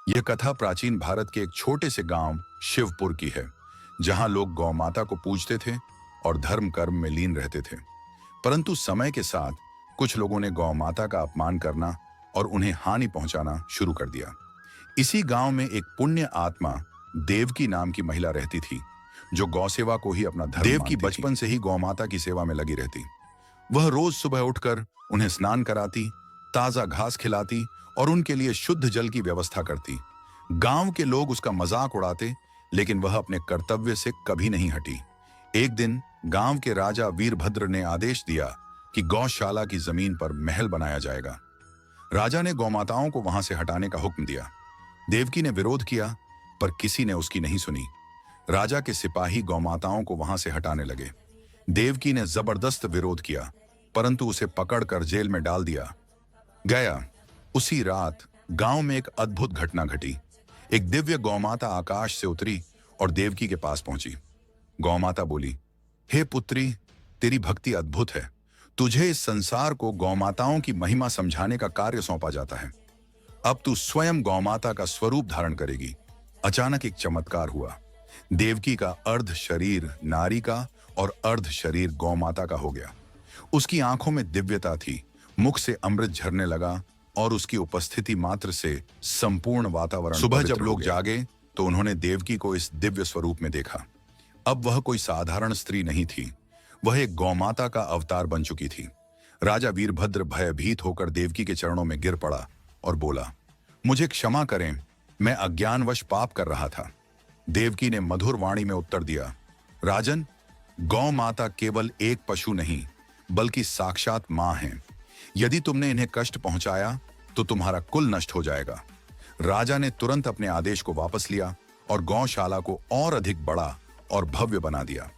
यह कथा प्राचीन भारत के एक छोटे से गांव शिवपुर की है, जहां लोग गौ माता को पूजते थे और धर्म कर्म में लीन रहते थे। परंतु समय के साथ कुछ लोगों ने गौ माता का अपमान करना और उन्हें हानि पहुंचाना शुरू कर दिया। इसी गांव में एक पुण्य आत्मा देवकी नाम की महिला रहती थी, जो गौ सेवा को ही अपना धर्म देवकी बचपन से ही गौ माता की सेवा में लगी रहती। वह रोज सुबह उठकर उन्हें स्नान कराती, ताजा घास खिलाती और उनके लिए शुद्ध जल की व्यवस्था करती। गांव के लोग उसका मजाक उड़ाते, लेकिन वह अपने कर्तव्य से कभी नहीं हटी। एक दिन गांव के राजा वीरभद्र ने आदेश दिया कि गौशाला की जमीन पर महल बनाया जाएगा। राजा ने गौमाताओं को वहां से हटाने का हुक्म दिया। देवकी ने विरोध किया, पर किसी ने उसकी नहीं सुनी। राजा के सिपाही गौमाताओं को वहां से हटाने लगे। देवकी ने जबरदस्त विरोध किया, परंतु उसे पकड़कर जेल में डाल दिया गया। उसी रात गांव में एक अद्भुत घटना घटी। एक दिव्य गौमाता आकाश से उतरी और देवकी के पास पहुंची। गौमाता बोली, हे पुत्री, तेरी भक्ति अद्भुत है। तुझे इस संसार को गौमाताओं की महिमा समझाने का कार्य सौंपा जाता है। अब तू स्वयं गौमाता का स्वरूप धारण करेगी। अचानक एक चमत्कार हुआ। देवकी का अर्ध शरीर नारी का और अर्ध शरीर गौमाता का हो गया। उसकी आंखों में दिव्यता थी, मुख से अमृत झरने लगा और उसकी उपस्थिति मात्र से संपूर्ण वातावरण। सुबह जब लोग जागे तो उन्होंने देवकी को इस दिव्य स्वरूप में देखा। अब वह कोई साधारण स्त्री नहीं थी, वह एक गौमाता का अवतार बन चुकी थी। राजा वीरभद्र भयभीत होकर देवकी के चरणों में गिर पड़ा और बोला, मुझे क्षमा करें, मैं अज्ञानवश पाप कर रहा था। देवकी ने मधुर वाणी में उत्तर दिया, राजन, गौ माता केवल एक पशु नहीं बल्कि साक्षात मां है। यदि तुमने इन्हें कष्ट पहुंचाया तो तुम्हारा कुल नष्ट हो जाएगा। राजा ने तुरंत अपने आदेश को वापस लिया और गौशाला को और अधिक बड़ा और भव्य बना दिया।